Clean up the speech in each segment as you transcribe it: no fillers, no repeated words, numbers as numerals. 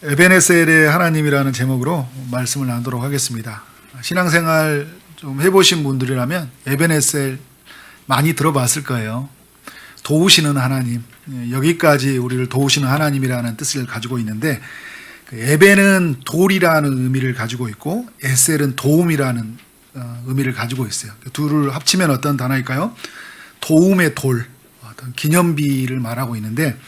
에베네셀의 하나님이라는 제목으로 말씀을 나누도록 하겠습니다. 신앙생활 좀 해보신 분들이라면 에베네셀 많이 들어봤을 거예요. 도우시는 하나님, 여기까지 우리를 도우시는 하나님이라는 뜻을 가지고 있는데, 에벤은 돌이라는 의미를 가지고 있고 에셀은 도움이라는 의미를 가지고 있어요. 둘을 합치면 어떤 단어일까요? 도움의 돌, 어떤 기념비를 말하고 있는데,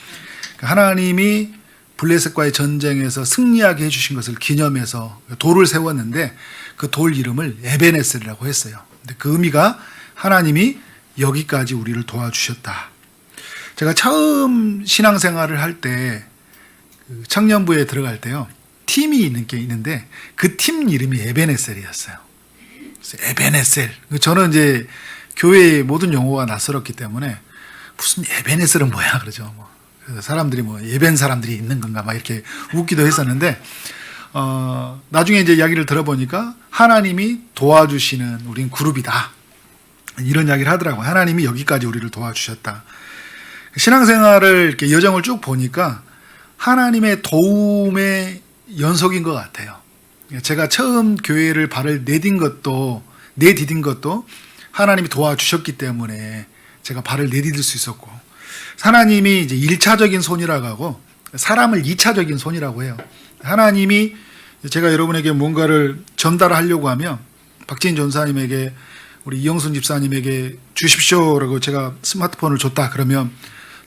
하나님이 블레셋과의 전쟁에서 승리하게 해주신 것을 기념해서 돌을 세웠는데 그 돌 이름을 에베네셀이라고 했어요. 근데 그 의미가 하나님이 여기까지 우리를 도와주셨다. 제가 처음 신앙생활을 할 때 청년부에 들어갈 때요, 팀이 있는 게 있는데 그 팀 이름이 에베네셀이었어요. 그래서 에베네셀. 저는 이제 교회의 모든 용어가 낯설었기 때문에 무슨 에베네셀은 뭐야 그러죠. 그래서 사람들이 예벤 사람들이 있는 건가 막 이렇게 웃기도 했었는데, 나중에 이제 이야기를 들어보니까 하나님이 도와주시는 우린 그룹이다, 이런 이야기를 하더라고요. 하나님이 여기까지 우리를 도와주셨다. 신앙생활을 이렇게 여정을 쭉 보니까 하나님의 도움의 연속인 것 같아요. 제가 처음 교회를 발을 내디딘 것도 하나님이 도와주셨기 때문에 제가 발을 내디딜 수 있었고, 하나님이 이제 1차적인 손이라고 하고 사람을 2차적인 손이라고 해요. 하나님이 제가 여러분에게 뭔가를 전달하려고 하면 박지인 전사님에게, 우리 이영순 집사님에게 주십시오라고 제가 스마트폰을 줬다 그러면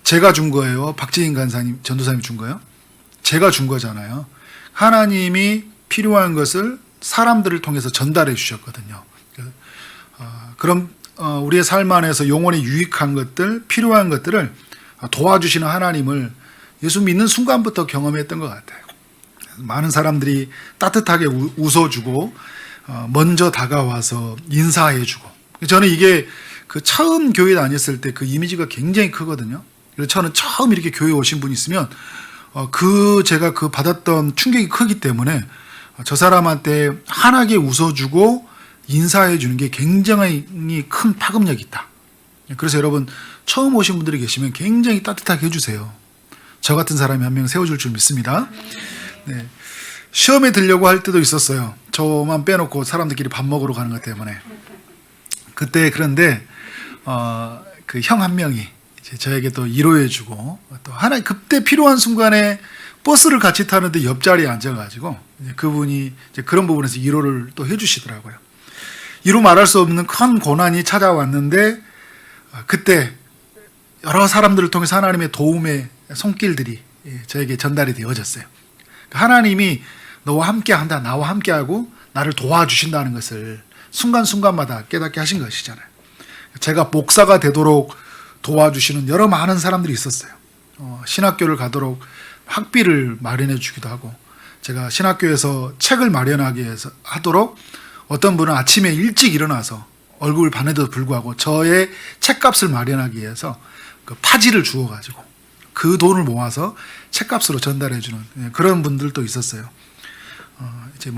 제가 준 거예요? 박지인 간사님, 전도사님이 준 거예요? 제가 준 거잖아요. 하나님이 필요한 것을 사람들을 통해서 전달해 주셨거든요. 그럼 우리의 삶 안에서 영혼에 유익한 것들, 필요한 것들을 도와주시는 하나님을 예수 믿는 순간부터 경험했던 것 같아요. 많은 사람들이 따뜻하게 웃어주고 먼저 다가와서 인사해주고, 저는 이게 그 처음 교회 다녔을 때 그 이미지가 굉장히 크거든요. 그래서 저는 처음 이렇게 교회 오신 분이 있으면 제가 받았던 충격이 크기 때문에 저 사람한테 환하게 웃어주고 인사해주는 게 굉장히 큰 파급력이 있다. 그래서 여러분, 처음 오신 분들이 계시면 굉장히 따뜻하게 해주세요. 저 같은 사람이 한 명 세워줄 줄 믿습니다. 네. 시험에 들려고 할 때도 있었어요. 저만 빼놓고 사람들끼리 밥 먹으러 가는 것 때문에. 그때 그런데 그 형 한 명이 이제 저에게 또 위로해주고, 또 하나 그때 필요한 순간에 버스를 같이 타는데 옆자리에 앉아가지고 그분이 이제 그런 부분에서 위로를 또 해주시더라고요. 이루 말할 수 없는 큰 고난이 찾아왔는데 그때 여러 사람들을 통해서 하나님의 도움의 손길들이 저에게 전달이 되어졌어요. 하나님이 너와 함께한다, 나와 함께하고 나를 도와주신다는 것을 순간순간마다 깨닫게 하신 것이잖아요. 제가 목사가 되도록 도와주시는 여러 많은 사람들이 있었어요. 신학교를 가도록 학비를 마련해 주기도 하고, 제가 신학교에서 책을 마련하기 위해서 하도록 어떤 분은 아침에 일찍 일어나서 얼굴 반에도 불구하고 저의 책값을 마련하기 위해서 그 파지를 주어가지고 그 돈을 모아서 책값으로 전달해주는 그런 분들도 있었어요. 이제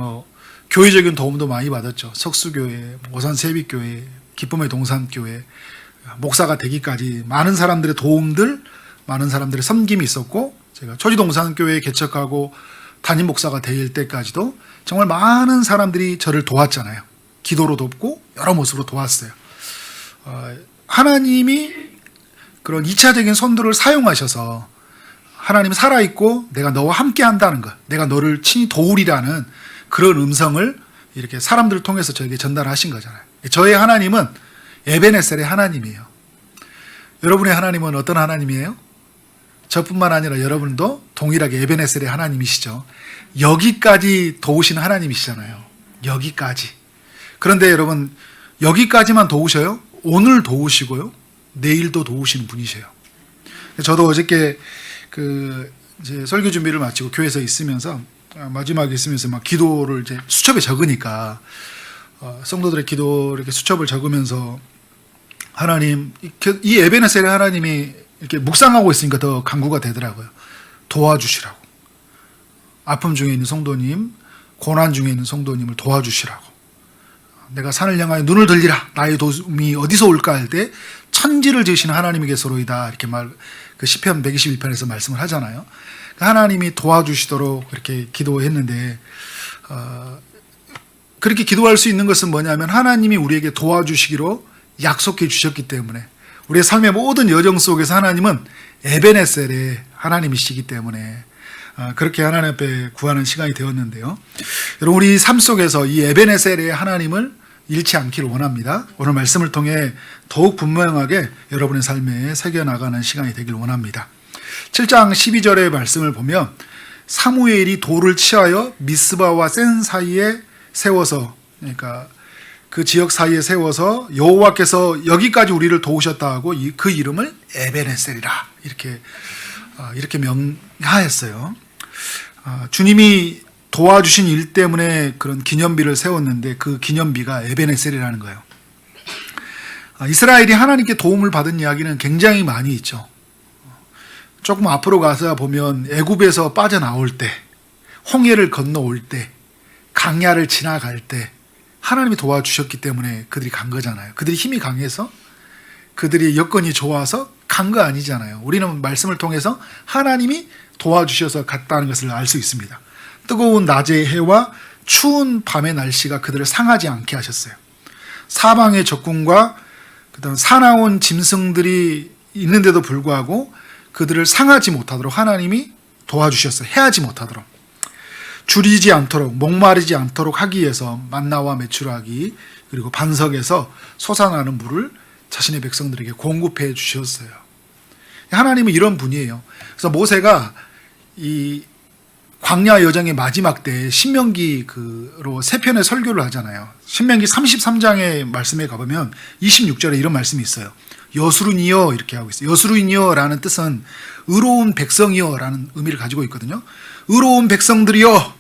교회적인 도움도 많이 받았죠. 석수교회, 오산세빛교회, 기쁨의 동산교회, 목사가 되기까지 많은 사람들의 도움들, 많은 사람들의 섬김이 있었고, 제가 초지동산교회 개척하고 담임 목사가 될 때까지도 정말 많은 사람들이 저를 도왔잖아요. 기도로 돕고 여러 모습으로 도왔어요. 하나님이 그런 2차적인 손들을 사용하셔서 하나님이 살아있고 내가 너와 함께 한다는 것, 내가 너를 친히 도우리라는 그런 음성을 이렇게 사람들을 통해서 저에게 전달하신 거잖아요. 저의 하나님은 에베네셀의 하나님이에요. 여러분의 하나님은 어떤 하나님이에요? 저뿐만 아니라 여러분도 동일하게 에베네셀의 하나님이시죠. 여기까지 도우시는 하나님이시잖아요. 여기까지. 그런데 여러분, 여기까지만 도우셔요? 오늘 도우시고요, 내일도 도우시는 분이세요. 저도 어저께 이제 설교 준비를 마치고 교회에서 있으면서 마지막에 있으면서 막 기도를 이제 수첩에 적으니까 성도들의 기도 이렇게 수첩을 적으면서 하나님, 이 에베네셀의 하나님이 이렇게 묵상하고 있으니까 더 간구가 되더라고요. 도와주시라고. 아픔 중에 있는 성도님, 고난 중에 있는 성도님을 도와주시라고. 내가 산을 향하여 눈을 들리라, 나의 도움이 어디서 올까 할 때 천지를 지으시는 하나님에게서로이다, 이렇게 그 시편 121편에서 말씀을 하잖아요. 하나님이 도와주시도록 그렇게 기도했는데 그렇게 기도할 수 있는 것은 뭐냐면 하나님이 우리에게 도와주시기로 약속해 주셨기 때문에 우리의 삶의 모든 여정 속에서 하나님은 에베네셀의 하나님이시기 때문에 그렇게 하나님 앞에 구하는 시간이 되었는데요. 여러분 우리 삶 속에서 이 에베네셀의 하나님을 잃지 않기를 원합니다. 오늘 말씀을 통해 더욱 분명하게 여러분의 삶에 새겨나가는 시간이 되길 원합니다. 7장 12절의 말씀을 보면 사무엘이 돌을 취하여 미스바와 센 사이에 세워서, 그러니까 그 지역 사이에 세워서 여호와께서 여기까지 우리를 도우셨다 하고 그 이름을 에베네셀이라 이렇게 명하였어요. 주님이 도와주신 일 때문에 그런 기념비를 세웠는데 그 기념비가 에베네셀이라는 거예요. 이스라엘이 하나님께 도움을 받은 이야기는 굉장히 많이 있죠. 조금 앞으로 가서 보면 애굽에서 빠져나올 때, 홍해를 건너올 때, 강야를 지나갈 때 하나님이 도와주셨기 때문에 그들이 간 거잖아요. 그들이 힘이 강해서 그들이 여건이 좋아서 간 거 아니잖아요. 우리는 말씀을 통해서 하나님이 도와주셔서 갔다는 것을 알 수 있습니다. 뜨거운 낮의 해와 추운 밤의 날씨가 그들을 상하지 않게 하셨어요. 사방의 적군과 그다음 사나운 짐승들이 있는데도 불구하고 그들을 상하지 못하도록 하나님이 도와주셨어요. 해하지 못하도록. 줄이지 않도록, 목마르지 않도록 하기 위해서 만나와 메추라기 그리고 반석에서 솟아나는 물을 자신의 백성들에게 공급해 주셨어요. 하나님은 이런 분이에요. 그래서 모세가 이 광야 여정의 마지막 때 신명기로 세 편의 설교를 하잖아요. 신명기 33장의 말씀에 가보면 26절에 이런 말씀이 있어요. 여수룬이여 이렇게 하고 있어요. 여수룬이여라는 뜻은 의로운 백성이여라는 의미를 가지고 있거든요. 의로운 백성들이여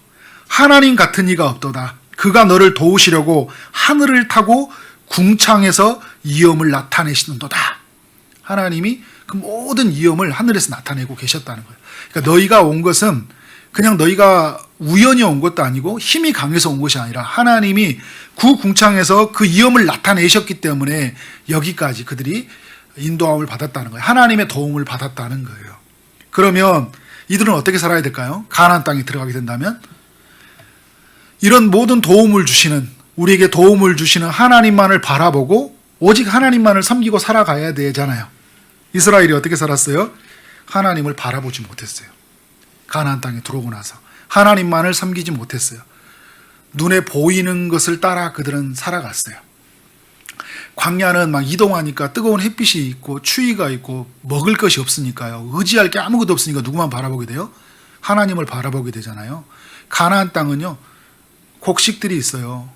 하나님 같은 이가 없도다. 그가 너를 도우시려고 하늘을 타고 궁창에서 위엄을 나타내시는도다. 하나님이 그 모든 위엄을 하늘에서 나타내고 계셨다는 거예요. 그러니까 너희가 온 것은 그냥 너희가 우연히 온 것도 아니고 힘이 강해서 온 것이 아니라 하나님이 그 궁창에서 그 위엄을 나타내셨기 때문에 여기까지 그들이 인도함을 받았다는 거예요. 하나님의 도움을 받았다는 거예요. 그러면 이들은 어떻게 살아야 될까요? 가나안 땅에 들어가게 된다면 이런 모든 도움을 주시는, 우리에게 도움을 주시는 하나님만을 바라보고 오직 하나님만을 섬기고 살아가야 되잖아요. 이스라엘이 어떻게 살았어요? 하나님을 바라보지 못했어요. 가나안 땅에 들어오고 나서 하나님만을 섬기지 못했어요. 눈에 보이는 것을 따라 그들은 살아갔어요. 광야는 막 이동하니까 뜨거운 햇빛이 있고 추위가 있고 먹을 것이 없으니까요. 의지할 게 아무것도 없으니까 누구만 바라보게 돼요? 하나님을 바라보게 되잖아요. 가나안 땅은요. 곡식들이 있어요.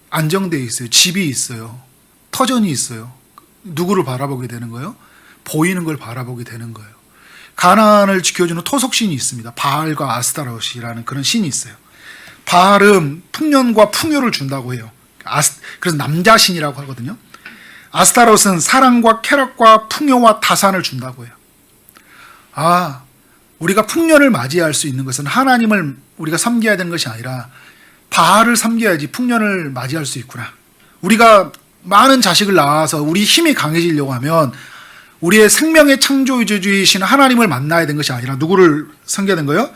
안정되어 있어요. 집이 있어요. 터전이 있어요. 누구를 바라보게 되는 거예요? 보이는 걸 바라보게 되는 거예요. 가나안을 지켜주는 토속신이 있습니다. 바알과 아스타롯이라는 그런 신이 있어요. 바알은 풍년과 풍요를 준다고 해요. 그래서 남자신이라고 하거든요. 아스타롯은 사랑과 쾌락과 풍요와 다산을 준다고 해요. 우리가 풍년을 맞이할 수 있는 것은 하나님을 우리가 섬겨야 되는 것이 아니라 바알을 섬겨야지 풍년을 맞이할 수 있구나. 우리가 많은 자식을 낳아서 우리 힘이 강해지려고 하면 우리의 생명의 창조주이신 하나님을 만나야 되는 것이 아니라 누구를 섬겨야 되는 거예요?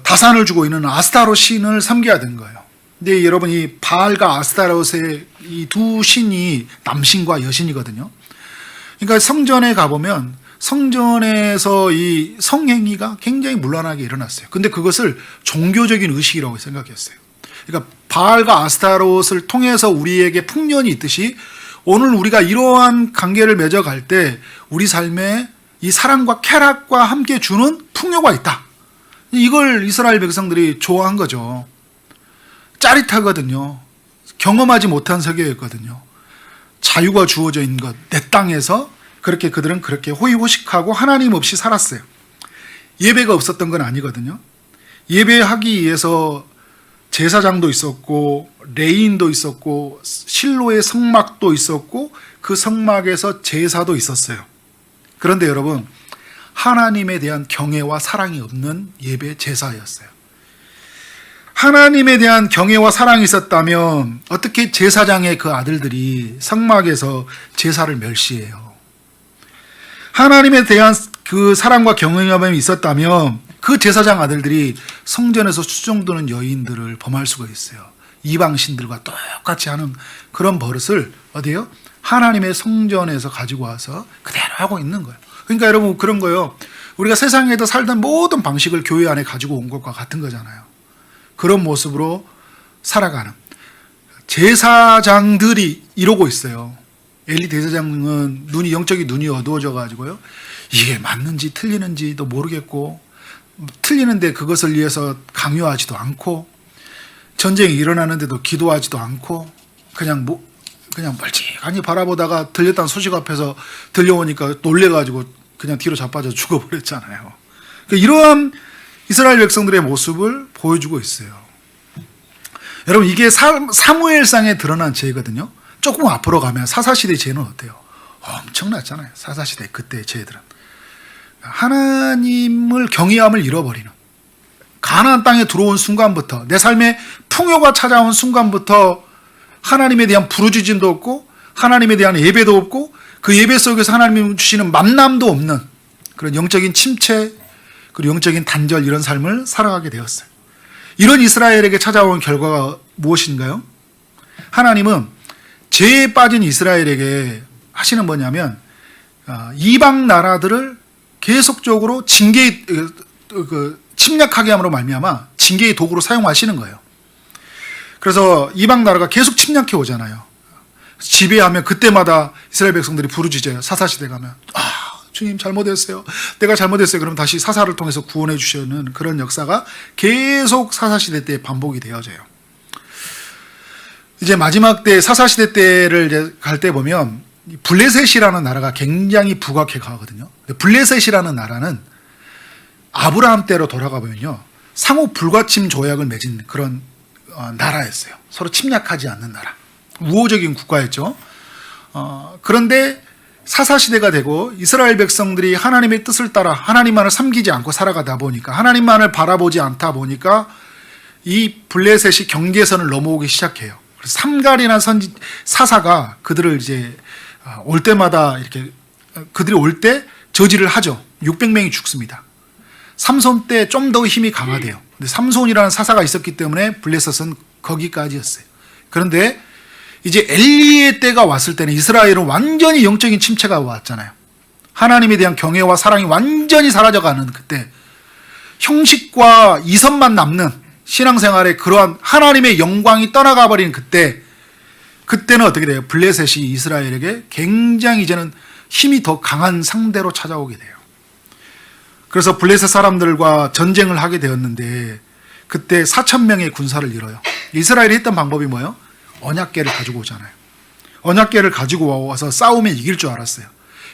다산을 주고 있는 아스타롯 신을 섬겨야 되는 거예요. 근데 여러분 이 바알과 아스타롯의 이 두 신이 남신과 여신이거든요. 그러니까 성전에 가보면 성전에서 이 성행위가 굉장히 문란하게 일어났어요. 근데 그것을 종교적인 의식이라고 생각했어요. 그러니까 바알과 아스타롯을 통해서 우리에게 풍년이 있듯이 오늘 우리가 이러한 관계를 맺어갈 때 우리 삶에 이 사랑과 쾌락과 함께 주는 풍요가 있다. 이걸 이스라엘 백성들이 좋아한 거죠. 짜릿하거든요. 경험하지 못한 세계였거든요. 자유가 주어져 있는 것, 내 땅에서 그들은 그렇게 호의호식하고 하나님 없이 살았어요. 예배가 없었던 건 아니거든요. 예배하기 위해서 제사장도 있었고 레인도 있었고 실로의 성막도 있었고 그 성막에서 제사도 있었어요. 그런데 여러분 하나님에 대한 경외와 사랑이 없는 예배 제사였어요. 하나님에 대한 경외와 사랑이 있었다면 어떻게 제사장의 그 아들들이 성막에서 제사를 멸시해요? 하나님에 대한 그 사랑과 경외감이 있었다면 그 제사장 아들들이 성전에서 수종드는 여인들을 범할 수가 있어요. 이방신들과 똑같이 하는 그런 버릇을 어디에요? 하나님의 성전에서 가지고 와서 그대로 하고 있는 거예요. 그러니까 여러분 그런 거예요. 우리가 세상에서 살던 모든 방식을 교회 안에 가지고 온 것과 같은 거잖아요. 그런 모습으로 살아가는 제사장들이 이러고 있어요. 엘리 대제사장은 영적인 눈이 어두워져 가지고요. 이게 맞는지 틀리는지도 모르겠고, 틀리는데 그것을 위해서 강요하지도 않고, 전쟁이 일어나는데도 기도하지도 않고, 그냥 멀찍하니 바라보다가 들렸다는 소식 앞에서 들려오니까 놀래가지고 그냥 뒤로 자빠져 죽어버렸잖아요. 그러니까 이러한 이스라엘 백성들의 모습을 보여주고 있어요. 여러분 이게 사무엘상에 드러난 죄거든요. 조금 앞으로 가면 사사시대 죄는 어때요? 엄청났잖아요. 사사시대 그때의 죄들은 하나님을 경외함을 잃어버리는, 가나안 땅에 들어온 순간부터, 내 삶에 풍요가 찾아온 순간부터 하나님에 대한 부르짖음도 없고 하나님에 대한 예배도 없고 그 예배 속에서 하나님이 주시는 만남도 없는 그런 영적인 침체 그리고 영적인 단절, 이런 삶을 살아가게 되었어요. 이런 이스라엘에게 찾아온 결과가 무엇인가요? 하나님은 죄에 빠진 이스라엘에게 하시는 뭐냐면 이방 나라들을 계속적으로 침략하게 함으로 말미암아 징계의 도구로 사용하시는 거예요. 그래서 이방 나라가 계속 침략해 오잖아요. 지배하면 그때마다 이스라엘 백성들이 부르짖어요. 사사시대 가면 주님 잘못했어요. 내가 잘못했어요. 그럼 다시 사사를 통해서 구원해 주시는 그런 역사가 계속 사사시대 때 반복이 되어져요. 이제 마지막 때 사사시대 때를 이제 갈 때 보면 블레셋이라는 나라가 굉장히 부각해 가거든요. 블레셋이라는 나라는 아브라함 때로 돌아가 보면요, 상호 불가침 조약을 맺은 그런 나라였어요. 서로 침략하지 않는 나라, 우호적인 국가였죠. 그런데 사사시대가 되고 이스라엘 백성들이 하나님의 뜻을 따라 하나님만을 섬기지 않고 살아가다 보니까, 하나님만을 바라보지 않다 보니까 이 블레셋이 경계선을 넘어오기 시작해요. 그래서 삼갈이라는 사사가 그들을 이제 올 때마다 이렇게 그들이 올 때 저지를 하죠. 600명이 죽습니다. 삼손 때 좀 더 힘이 강하대요. 근데 삼손이라는 사사가 있었기 때문에 블레셋은 거기까지였어요. 그런데 이제 엘리의 때가 왔을 때는 이스라엘은 완전히 영적인 침체가 왔잖아요. 하나님에 대한 경외와 사랑이 완전히 사라져가는 그때, 형식과 이선만 남는 신앙생활에 그러한 하나님의 영광이 떠나가 버린 그때는 어떻게 돼요? 블레셋이 이스라엘에게 굉장히 이제는 힘이 더 강한 상대로 찾아오게 돼요. 그래서 블레셋 사람들과 전쟁을 하게 되었는데 그때 4,000명의 군사를 잃어요. 이스라엘이 했던 방법이 뭐예요? 언약궤를 가지고 오잖아요. 언약궤를 가지고 와서 싸우면 이길 줄 알았어요.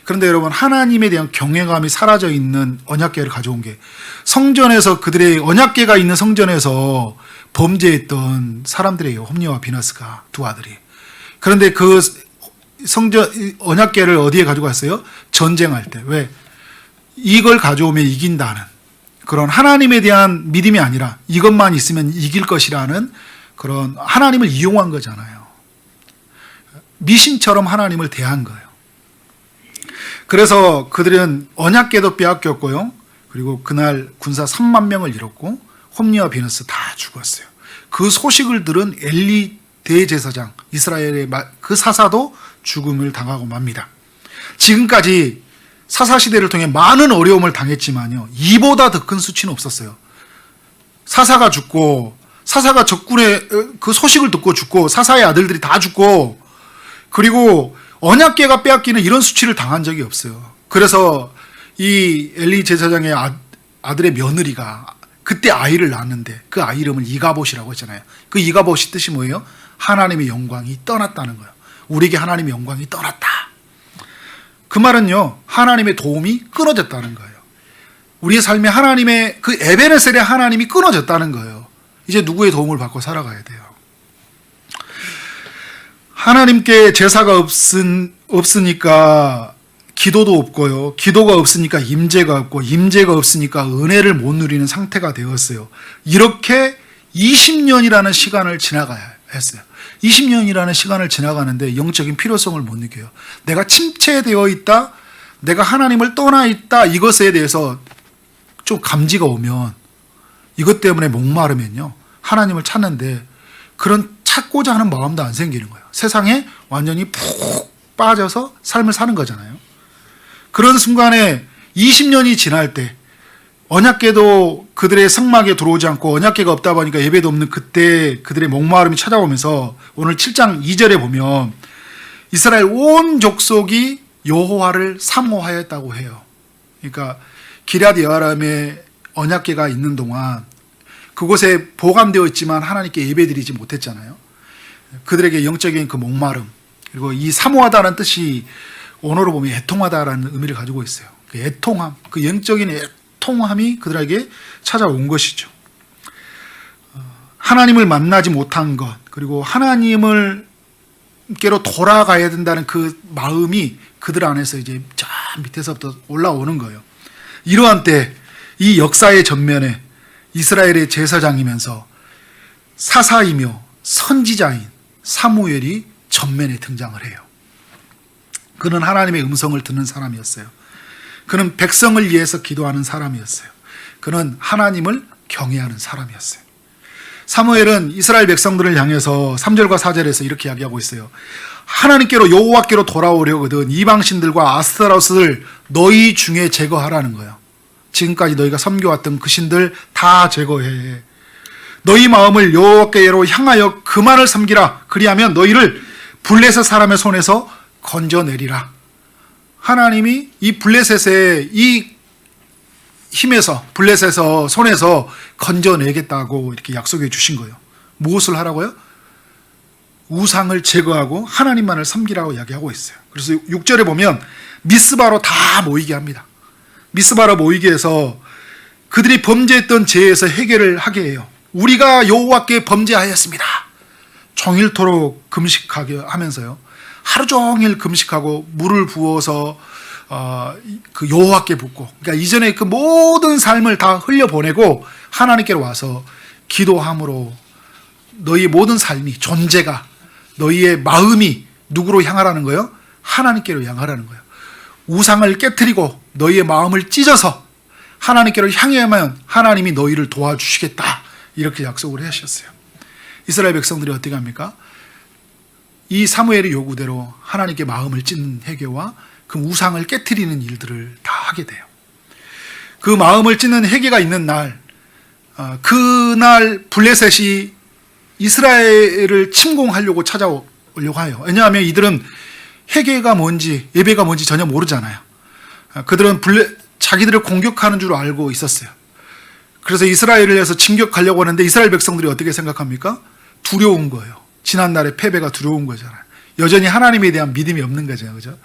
그런데 여러분, 하나님에 대한 경외감이 사라져 있는 언약궤를 가져온 게, 성전에서 그들의 언약궤가 있는 성전에서 범죄했던 사람들이에요. 홈리와 비나스가, 두 아들이. 그런데 그 언약궤를 어디에 가지고 왔어요? 전쟁할 때. 왜? 이걸 가져오면 이긴다는 그런 하나님에 대한 믿음이 아니라 이것만 있으면 이길 것이라는 그런 하나님을 이용한 거잖아요. 미신처럼 하나님을 대한 거예요. 그래서 그들은 언약궤도 빼앗겼고요. 그리고 그날 군사 3만 명을 잃었고 홈리와 비너스 다 죽었어요. 그 소식을 들은 엘리 대제사장, 이스라엘의 그 사사도 죽음을 당하고 맙니다. 지금까지 사사시대를 통해 많은 어려움을 당했지만요, 이보다 더 큰 수치는 없었어요. 사사가 죽고, 사사가 적군의 그 소식을 듣고 죽고, 사사의 아들들이 다 죽고, 그리고 언약궤가 빼앗기는 이런 수치를 당한 적이 없어요. 그래서 이 엘리 제사장의 아들의 며느리가 그때 아이를 낳았는데 그 아이 이름을 이가봇이라고 했잖아요. 그 이가봇이 뜻이 뭐예요? 하나님의 영광이 떠났다는 거예요. 우리에게 하나님의 영광이 떠났다. 그 말은요, 하나님의 도움이 끊어졌다는 거예요. 우리의 삶에 하나님의 그 에베네셀의 하나님이 끊어졌다는 거예요. 이제 누구의 도움을 받고 살아가야 돼요. 하나님께 제사가 없으니까 기도도 없고요. 기도가 없으니까 임재가 없고, 임재가 없으니까 은혜를 못 누리는 상태가 되었어요. 이렇게 20년이라는 시간을 지나가야 했어요. 20년이라는 시간을 지나가는데 영적인 필요성을 못 느껴요. 내가 침체되어 있다, 내가 하나님을 떠나 있다 이것에 대해서 좀 감지가 오면, 이것 때문에 목마르면요, 하나님을 찾는데 그런 찾고자 하는 마음도 안 생기는 거예요. 세상에 완전히 푹 빠져서 삶을 사는 거잖아요. 그런 순간에 20년이 지날 때, 언약궤도 그들의 성막에 들어오지 않고 언약궤가 없다 보니까 예배도 없는 그때 그들의 목마름이 찾아오면서 오늘 7장 2절에 보면 이스라엘 온 족속이 여호와를 사모하였다고 해요. 그러니까 기럇 여아람에 언약궤가 있는 동안 그곳에 보관되어 있지만 하나님께 예배드리지 못했잖아요. 그들에게 영적인 그 목마름, 그리고 이 사모하다는 뜻이 언어로 보면 애통하다라는 의미를 가지고 있어요. 그 애통함, 그 영적인 애통함이 그들에게 찾아온 것이죠. 하나님을 만나지 못한 것, 그리고 하나님께로 돌아가야 된다는 그 마음이 그들 안에서 이제 저 밑에서부터 올라오는 거예요. 이러한 때 이 역사의 전면에 이스라엘의 제사장이면서 사사이며 선지자인 사무엘이 전면에 등장을 해요. 그는 하나님의 음성을 듣는 사람이었어요. 그는 백성을 위해서 기도하는 사람이었어요. 그는 하나님을 경외하는 사람이었어요. 사무엘은 이스라엘 백성들을 향해서 3절과 4절에서 이렇게 이야기하고 있어요. 하나님께로 여호와께로 돌아오려거든 이방신들과 아스타로스를 너희 중에 제거하라는 거예요. 지금까지 너희가 섬겨왔던 그 신들 다 제거해. 너희 마음을 여호와께로 향하여 그만을 섬기라. 그리하면 너희를 블레셋 사람의 손에서 건져내리라. 하나님이 이 블레셋의 이 힘에서, 블레셋에서 손에서 건져내겠다고 이렇게 약속해 주신 거예요. 무엇을 하라고요? 우상을 제거하고 하나님만을 섬기라고 이야기하고 있어요. 그래서 6절에 보면 미스바로 다 모이게 합니다. 미스바로 모이게 해서 그들이 범죄했던 죄에서 해결을 하게 해요. 우리가 여호와께 범죄하였습니다. 종일토록 금식하게 하면서요, 하루 종일 금식하고 물을 부어서 그 여호와께 붓고, 그러니까 이전에 그 모든 삶을 다 흘려보내고 하나님께로 와서 기도함으로 너희 모든 삶이, 존재가, 너희의 마음이 누구로 향하라는 거예요? 하나님께로 향하라는 거예요. 우상을 깨트리고 너희의 마음을 찢어서 하나님께로 향하면 하나님이 너희를 도와주시겠다, 이렇게 약속을 하셨어요. 이스라엘 백성들이 어떻게 합니까? 이 사무엘의 요구대로 하나님께 마음을 찢는 회개와 그 우상을 깨트리는 일들을 다 하게 돼요. 그 마음을 찢는 회개가 있는 날, 그날 블레셋이 이스라엘을 침공하려고 찾아오려고 해요. 왜냐하면 이들은 회개가 뭔지, 예배가 뭔지 전혀 모르잖아요. 그들은 자기들을 공격하는 줄 알고 있었어요. 그래서 이스라엘을 해서 진격하려고 하는데 이스라엘 백성들이 어떻게 생각합니까? 두려운 거예요. 지난날의 패배가 두려운 거잖아요. 여전히 하나님에 대한 믿음이 없는 거죠. 그죠?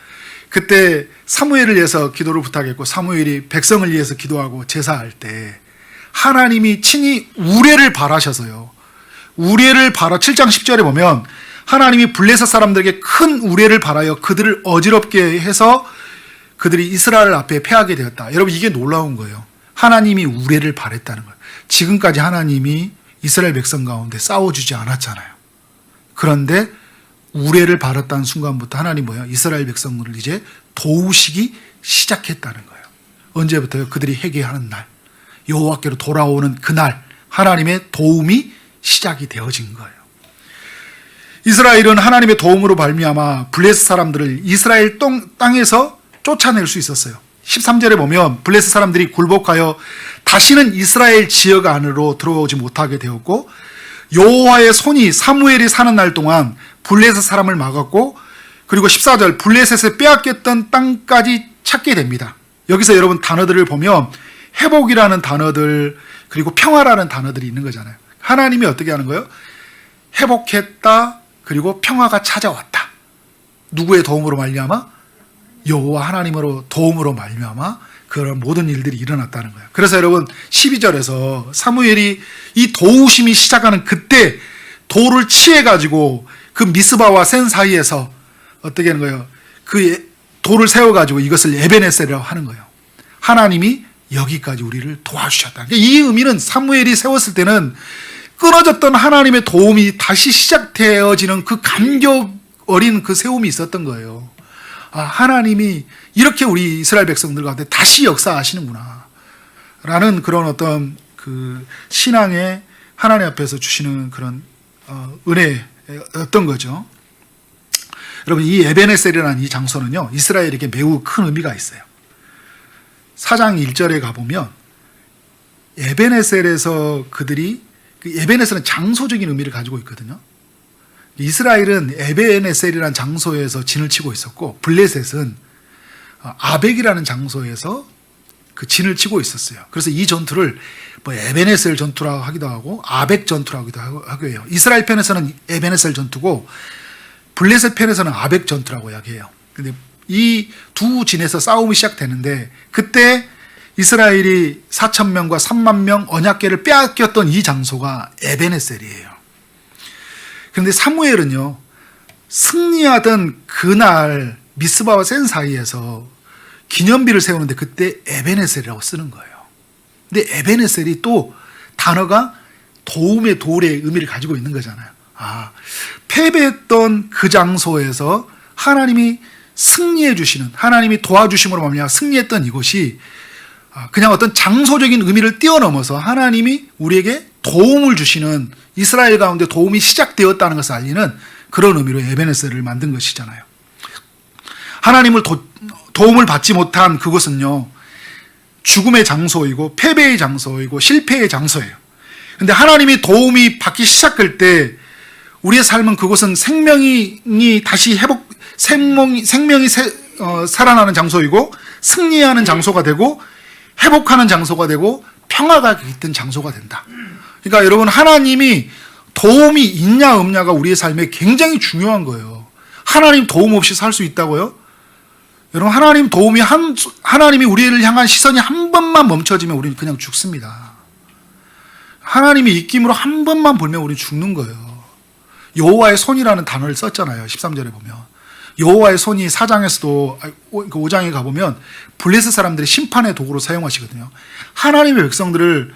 그때 사무엘을 위해서 기도를 부탁했고, 사무엘이 백성을 위해서 기도하고 제사할 때 하나님이 친히 우레를 바라셔서요. 우레를 바라, 7장 10절에 보면 하나님이 블레셋 사람들에게 큰 우레를 바라여 그들을 어지럽게 해서 그들이 이스라엘 앞에 패하게 되었다. 여러분, 이게 놀라운 거예요. 하나님이 우레를 바랬다는 거예요. 지금까지 하나님이 이스라엘 백성 가운데 싸워주지 않았잖아요. 그런데 우레를 바랐다는 순간부터 하나님 뭐예요? 이스라엘 백성들을 이제 도우시기 시작했다는 거예요. 언제부터요? 그들이 회개하는 날, 여호와께로 돌아오는 그날 하나님의 도움이 시작이 되어진 거예요. 이스라엘은 하나님의 도움으로 발미암아 블레셋 사람들을 이스라엘 땅에서 쫓아낼 수 있었어요. 13절에 보면 블레셋 사람들이 굴복하여 다시는 이스라엘 지역 안으로 들어오지 못하게 되었고, 여호와의 손이 사무엘이 사는 날 동안 블레셋 사람을 막았고, 그리고 14절 블레셋에 빼앗겼던 땅까지 찾게 됩니다. 여기서 여러분 단어들을 보면 회복이라는 단어들, 그리고 평화라는 단어들이 있는 거잖아요. 하나님이 어떻게 하는 거예요? 회복했다, 그리고 평화가 찾아왔다. 누구의 도움으로 말미암아? 여호와 하나님으로 도움으로 말미암아 그런 모든 일들이 일어났다는 거예요. 그래서 여러분 12절에서 사무엘이 이 도우심이 시작하는 그때 돌을 치해가지고 그 미스바와 센 사이에서 어떻게 하는 거예요? 그 돌을 세워가지고 이것을 에베네셀이라고 하는 거예요. 하나님이 여기까지 우리를 도와주셨다. 이 의미는 사무엘이 세웠을 때는 끊어졌던 하나님의 도움이 다시 시작되어지는 그 감격 어린 그 세움이 있었던 거예요. 하나님이 이렇게 우리 이스라엘 백성들 가운데 다시 역사하시는구나 라는 그런 어떤 그 신앙의 하나님 앞에서 주시는 그런 은혜였던 거죠. 여러분, 이 에베네셀이라는 이 장소는요, 이스라엘에게 매우 큰 의미가 있어요. 4장 1절에 가보면 에베네셀에서 그들이, 에베네셀은 장소적인 의미를 가지고 있거든요. 이스라엘은 에베네셀이라는 장소에서 진을 치고 있었고, 블레셋은 아벡이라는 장소에서 그 진을 치고 있었어요. 그래서 이 전투를 뭐 에베네셀 전투라고 하기도 하고 아벡 전투라고 하기도 해요. 이스라엘 편에서는 에베네셀 전투고 블레셋 편에서는 아벡 전투라고 이야기해요. 근데 이 두 진에서 싸움이 시작되는데, 그때 이스라엘이 4,000명과 30,000명 언약궤를 빼앗겼던 이 장소가 에베네셀이에요. 그런데 사무엘은요, 승리하던 그날 미스바와 센 사이에서 기념비를 세우는데 그때 에베네셀이라고 쓰는 거예요. 근데 에베네셀이 또 단어가 도움의 돌의 의미를 가지고 있는 거잖아요. 패배했던 그 장소에서 하나님이 승리해 주시는, 하나님이 도와주심으로 말미암아 승리했던 이곳이 그냥 어떤 장소적인 의미를 뛰어넘어서 하나님이 우리에게 도움을 주시는, 이스라엘 가운데 도움이 시작되었다는 것을 알리는 그런 의미로 에베네셀을 만든 것이잖아요. 하나님을 도움을 받지 못한 그곳은요, 죽음의 장소이고 패배의 장소이고 실패의 장소예요. 근데 하나님이 도움이 받기 시작할 때 우리의 삶은 그곳은 생명이 다시 생명이 살아나는 장소이고 승리하는 장소가 되고 회복하는 장소가 되고 평화가 깃든 장소가 된다. 그러니까 여러분, 하나님이 도움이 있냐 없냐가 우리의 삶에 굉장히 중요한 거예요. 하나님 도움 없이 살 수 있다고요? 여러분, 하나님이 우리를 향한 시선이 한 번만 멈춰지면 우리는 그냥 죽습니다. 하나님이 입김으로 한 번만 불면 우리는 죽는 거예요. 여호와의 손이라는 단어를 썼잖아요. 13절에 보면. 여호와의 손이 4장에서도, 5장에 가보면 블레셋 사람들이 심판의 도구로 사용하시거든요. 하나님의 백성들을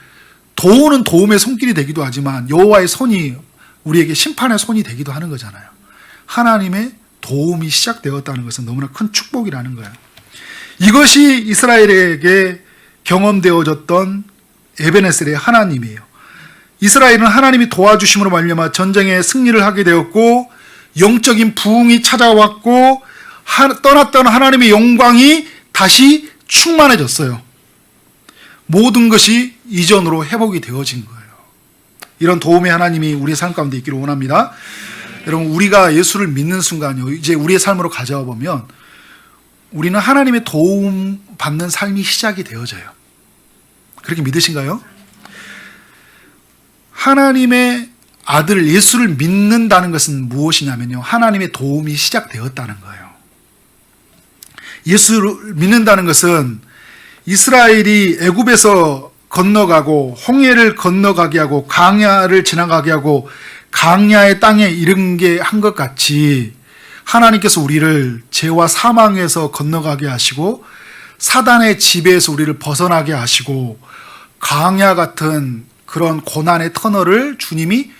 도우는 도움의 손길이 되기도 하지만 여호와의 손이 우리에게 심판의 손이 되기도 하는 거잖아요. 하나님의 도움이 시작되었다는 것은 너무나 큰 축복이라는 거예요. 이것이 이스라엘에게 경험되어졌던 에베네셀의 하나님이에요. 이스라엘은 하나님이 도와주심으로 말미암아 전쟁에 승리를 하게 되었고, 영적인 부흥이 찾아왔고, 떠났던 하나님의 영광이 다시 충만해졌어요. 모든 것이 이전으로 회복이 되어진 거예요. 이런 도움의 하나님이 우리의 삶 가운데 있기를 원합니다. 여러분, 우리가 예수를 믿는 순간요, 이제 우리의 삶으로 가져와 보면 우리는 하나님의 도움 받는 삶이 시작이 되어져요. 그렇게 믿으신가요? 하나님의 아들 예수를 믿는다는 것은 무엇이냐면요, 하나님의 도움이 시작되었다는 거예요. 예수를 믿는다는 것은 이스라엘이 애굽에서 건너가고 홍해를 건너가게 하고 광야를 지나가게 하고 광야의 땅에 이른 게 한 것 같이 하나님께서 우리를 죄와 사망에서 건너가게 하시고 사단의 지배에서 우리를 벗어나게 하시고 광야 같은 그런 고난의 터널을 주님이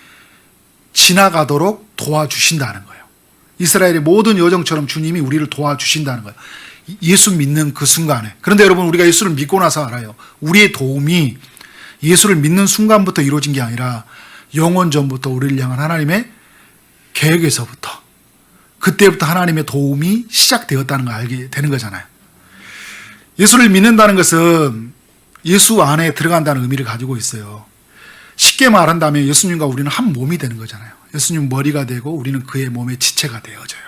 지나가도록 도와주신다는 거예요. 이스라엘의 모든 여정처럼 주님이 우리를 도와주신다는 거예요. 예수 믿는 그 순간에. 그런데 여러분, 우리가 예수를 믿고 나서 알아요. 우리의 도움이 예수를 믿는 순간부터 이루어진 게 아니라 영원 전부터 우리를 향한 하나님의 계획에서부터, 그때부터 하나님의 도움이 시작되었다는 걸 알게 되는 거잖아요. 예수를 믿는다는 것은 예수 안에 들어간다는 의미를 가지고 있어요. 쉽게 말한다면 예수님과 우리는 한 몸이 되는 거잖아요. 예수님 머리가 되고 우리는 그의 몸의 지체가 되어져요.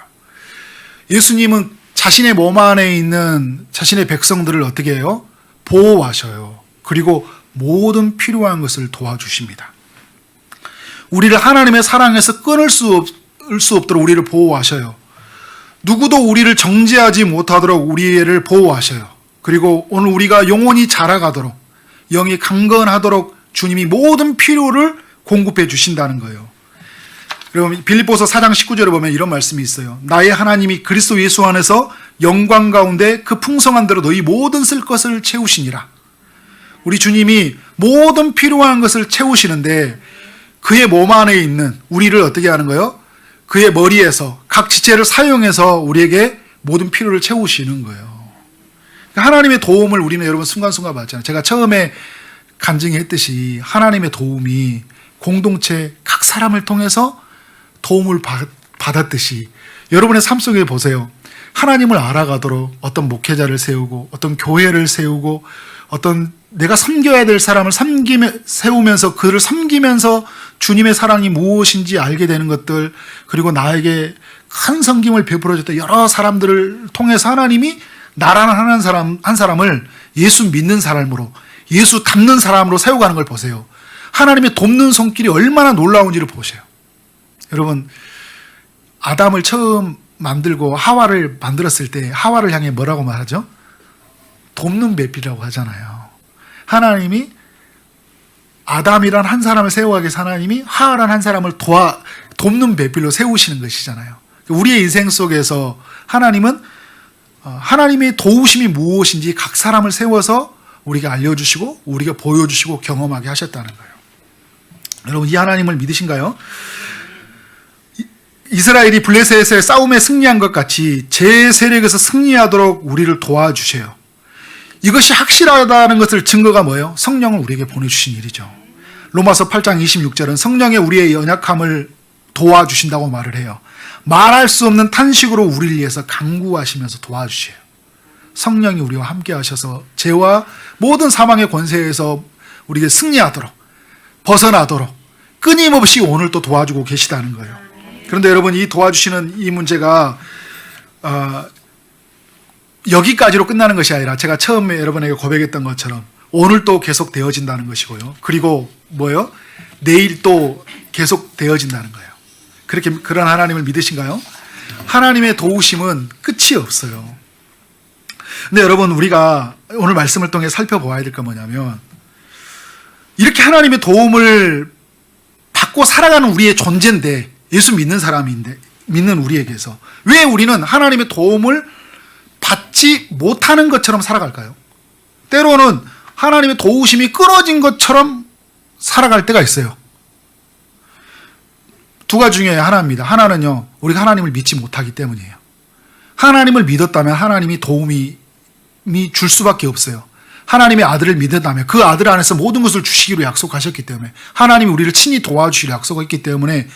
예수님은 자신의 몸 안에 있는 자신의 백성들을 어떻게 해요? 보호하셔요. 그리고 모든 필요한 것을 도와주십니다. 우리를 하나님의 사랑에서 끊을 수 없도록 우리를 보호하셔요. 누구도 우리를 정죄하지 못하도록 우리를 보호하셔요. 그리고 오늘 우리가 영혼이 자라가도록, 영이 강건하도록 주님이 모든 필요를 공급해 주신다는 거예요. 여러분, 빌립보서 4장 19절에 보면 이런 말씀이 있어요. 나의 하나님이 그리스도 예수 안에서 영광 가운데 그 풍성한 대로 너희 모든 쓸 것을 채우시니라. 우리 주님이 모든 필요한 것을 채우시는데 그의 몸 안에 있는 우리를 어떻게 하는 거예요? 그의 머리에서 각 지체를 사용해서 우리에게 모든 필요를 채우시는 거예요. 하나님의 도움을 우리는 여러분 순간순간 받잖아요. 제가 처음에 간증했듯이 하나님의 도움이 공동체 각 사람을 통해서 도움을 받았듯이 여러분의 삶 속에 보세요. 하나님을 알아가도록 어떤 목회자를 세우고 어떤 교회를 세우고 어떤 내가 섬겨야 될 사람을 세우면서 그를 섬기면서 주님의 사랑이 무엇인지 알게 되는 것들, 그리고 나에게 큰 섬김을 베풀어줬던 여러 사람들을 통해서 하나님이 나라는 한 사람을 예수 믿는 사람으로, 예수 닮는 사람으로 세워가는 걸 보세요. 하나님의 돕는 손길이 얼마나 놀라운지를 보세요. 여러분, 아담을 처음 만들고 하와를 만들었을 때 하와를 향해 뭐라고 말하죠? 돕는 배필이라고 하잖아요. 하나님이 아담이란 한 사람을 세워가기 위해서 하나님이 하와란 한 사람을 돕는 배필로 세우시는 것이잖아요. 우리의 인생 속에서 하나님은 하나님의 도우심이 무엇인지 각 사람을 세워서 우리가 알려주시고 우리가 보여주시고 경험하게 하셨다는 거예요. 여러분, 이 하나님을 믿으신가요? 이스라엘이 블레셋의 싸움에 승리한 것 같이 제 세력에서 승리하도록 우리를 도와주세요. 이것이 확실하다는 것을 증거가 뭐예요? 성령을 우리에게 보내주신 일이죠. 로마서 8장 26절은 성령의 우리의 연약함을 도와주신다고 말을 해요. 말할 수 없는 탄식으로 우리를 위해서 간구하시면서 도와주세요. 성령이 우리와 함께 하셔서 죄와 모든 사망의 권세에서 우리에게 승리하도록, 벗어나도록 끊임없이 오늘 또 도와주고 계시다는 거예요. 그런데 여러분, 이 도와주시는 이 문제가 여기까지로 끝나는 것이 아니라 제가 처음에 여러분에게 고백했던 것처럼 오늘 또 계속 되어진다는 것이고요. 그리고 뭐예요? 내일 또 계속 되어진다는 거예요. 그런 하나님을 믿으신가요? 하나님의 도우심은 끝이 없어요. 근데 여러분, 우리가 오늘 말씀을 통해 살펴보아야 될 건 뭐냐면, 이렇게 하나님의 도움을 받고 살아가는 우리의 존재인데, 예수 믿는 사람인데, 믿는 우리에게서 왜 우리는 하나님의 도움을 받지 못하는 것처럼 살아갈까요? 때로는 하나님의 도우심이 끊어진 것처럼 살아갈 때가 있어요. 두 가지 중에 하나입니다. 하나는요, 우리가 하나님을 믿지 못하기 때문이에요. 하나님을 믿었다면 하나님이 도움이 줄 수밖에 없어요. 하나님의 아들을 믿었다면 그 아들 안에서 모든 것을 주시기로 약속하셨기 때문에, 하나님이 우리를 친히 도와주시기로 약속했기 때문에,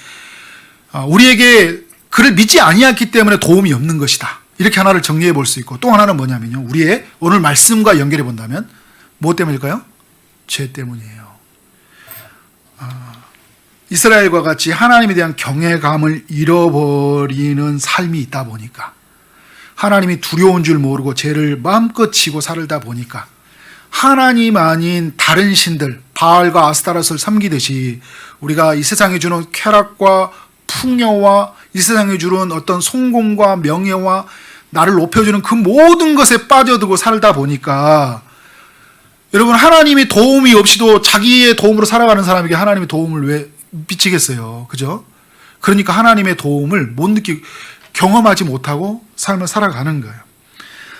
우리에게 그를 믿지 아니했기 때문에 도움이 없는 것이다. 이렇게 하나를 정리해 볼 수 있고, 또 하나는 뭐냐면요, 우리의 오늘 말씀과 연결해 본다면 무엇 때문일까요? 죄 때문이에요. 이스라엘과 같이 하나님에 대한 경외감을 잃어버리는 삶이 있다 보니까, 하나님이 두려운 줄 모르고 죄를 마음껏 지고 살다 보니까 하나님 아닌 다른 신들, 바알과 아스타롯을 섬기듯이 우리가 이 세상에 주는 쾌락과 풍요와 이 세상에 주는 어떤 성공과 명예와 나를 높여주는 그 모든 것에 빠져들고 살다 보니까, 여러분, 하나님이 도움이 없이도 자기의 도움으로 살아가는 사람에게 하나님의 도움을 왜 미치겠어요? 그죠? 그러니까 하나님의 도움을 못 경험하지 못하고 삶을 살아가는 거예요.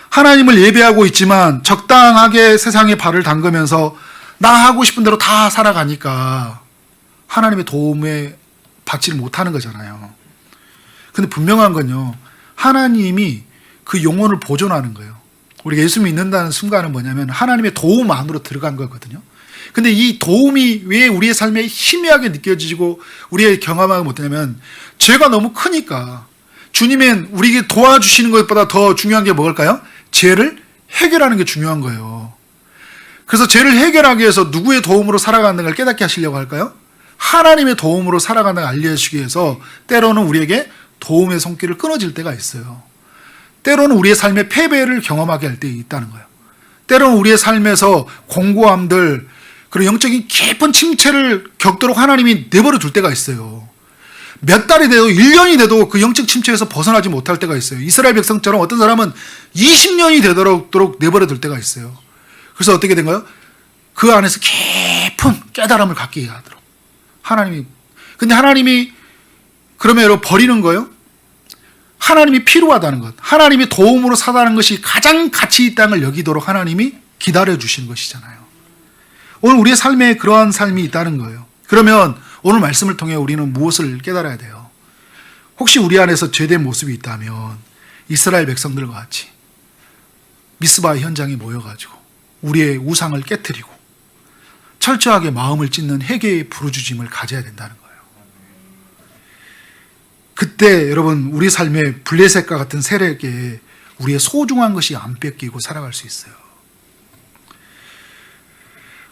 하나님을 예배하고 있지만 적당하게 세상에 발을 담그면서 나 하고 싶은 대로 다 살아가니까 하나님의 도움에 받지를 못하는 거잖아요. 근데 분명한 건요, 하나님이 그 영혼을 보존하는 거예요. 우리가 예수 믿는다는 순간은 뭐냐면 하나님의 도움 안으로 들어간 거거든요. 근데 이 도움이 왜 우리의 삶에 희미하게 느껴지고 우리의 경험하지 못하냐면, 죄가 너무 크니까. 주님은 우리에게 도와주시는 것보다 더 중요한 게 뭘까요? 죄를 해결하는 게 중요한 거예요. 그래서 죄를 해결하기 위해서 누구의 도움으로 살아가는 걸 깨닫게 하시려고 할까요? 하나님의 도움으로 살아가는 걸 알려주시기 위해서 때로는 우리에게 도움의 손길을 끊어질 때가 있어요. 때로는 우리의 삶의 패배를 경험하게 할 때 있다는 거예요. 때로는 우리의 삶에서 공고함들, 그리고 영적인 깊은 침체를 겪도록 하나님이 내버려 둘 때가 있어요. 몇 달이 돼도 1년이 돼도 그 영적 침체에서 벗어나지 못할 때가 있어요. 이스라엘 백성처럼 어떤 사람은 20년이 되도록 내버려 둘 때가 있어요. 그래서 어떻게 된가요? 그 안에서 깊은 깨달음을 갖게 하도록 근데 하나님이 그러면 여러분 버리는 거예요? 하나님이 필요하다는 것, 하나님이 도움으로 사다는 것이 가장 가치 있다는 걸 여기도록 하나님이 기다려 주시는 것이잖아요. 오늘 우리의 삶에 그러한 삶이 있다는 거예요. 그러면 오늘 말씀을 통해 우리는 무엇을 깨달아야 돼요? 혹시 우리 안에서 죄된 모습이 있다면 이스라엘 백성들과 같이 미스바 현장에 모여가지고 우리의 우상을 깨뜨리고 철저하게 마음을 찢는 회개의 부르짖음을 가져야 된다는 거예요. 그때 여러분 우리 삶의 블레셋과 같은 세력에 우리의 소중한 것이 안 뺏기고 살아갈 수 있어요.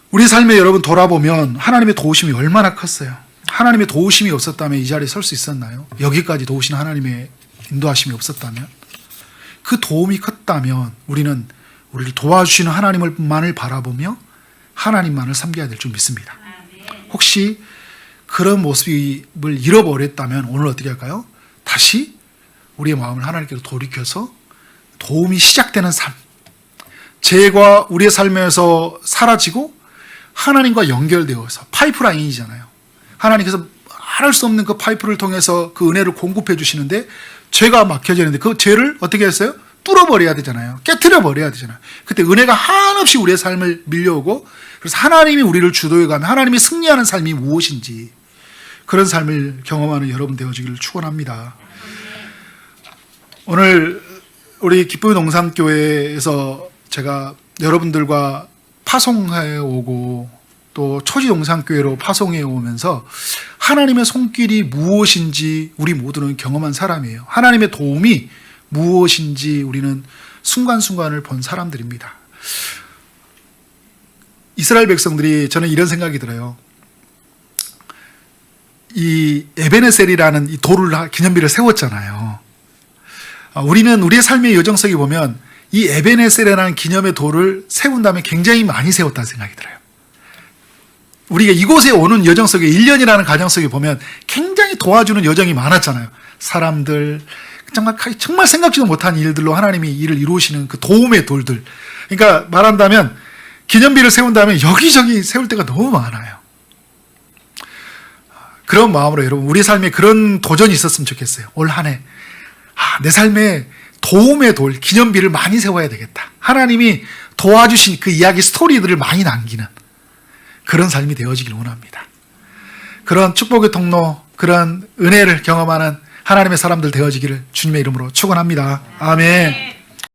우리 삶에 여러분 돌아보면 하나님의 도우심이 얼마나 컸어요. 하나님의 도우심이 없었다면 이 자리에 설 수 있었나요? 여기까지 도우시는 하나님의 인도하심이 없었다면, 그 도움이 컸다면 우리는 우리를 도와주시는 하나님만을 바라보며 하나님만을 섬겨야 될 줄 믿습니다. 혹시 그런 모습을 잃어버렸다면 오늘 어떻게 할까요? 다시 우리의 마음을 하나님께로 돌이켜서 도움이 시작되는 삶, 죄가 우리의 삶에서 사라지고 하나님과 연결되어서 파이프라인이잖아요. 하나님께서 말할 수 없는 그 파이프를 통해서 그 은혜를 공급해 주시는데 죄가 막혀져 있는데 그 죄를 어떻게 했어요? 뚫어버려야 되잖아요. 깨트려 버려야 되잖아요. 그때 은혜가 한없이 우리의 삶을 밀려오고, 그래서 하나님이 우리를 주도해 가며 하나님이 승리하는 삶이 무엇인지 그런 삶을 경험하는 여러분 되어지기를 축원합니다. 오늘 우리 기쁨의 농산교회에서 제가 여러분들과 파송해 오고 또 초지농산교회로 파송해 오면서 하나님의 손길이 무엇인지 우리 모두는 경험한 사람이에요. 하나님의 도움이 무엇인지 우리는 순간순간을 본 사람들입니다. 이스라엘 백성들이, 저는 이런 생각이 들어요. 이 에베네셀이라는 이 돌을 기념비를 세웠잖아요. 우리는 우리의 삶의 여정 속에 보면 이 에베네셀이라는 기념의 돌을 세운 다음에 굉장히 많이 세웠다는 생각이 들어요. 우리가 이곳에 오는 여정 속에 1년이라는 가정 속에 보면 굉장히 도와주는 여정이 많았잖아요. 사람들, 정말 생각지도 못한 일들로 하나님이 일을 이루시는 그 도움의 돌들. 그러니까 말한다면 기념비를 세운 다음에 여기저기 세울 때가 너무 많아요. 그런 마음으로 여러분 우리 삶에 그런 도전이 있었으면 좋겠어요. 올 한 해 내 삶에 도움의 돌, 기념비를 많이 세워야 되겠다. 하나님이 도와주신 그 이야기 스토리들을 많이 남기는 그런 삶이 되어지길 원합니다. 그런 축복의 통로, 그런 은혜를 경험하는 하나님의 사람들 되어지기를 주님의 이름으로 축원합니다. 아멘.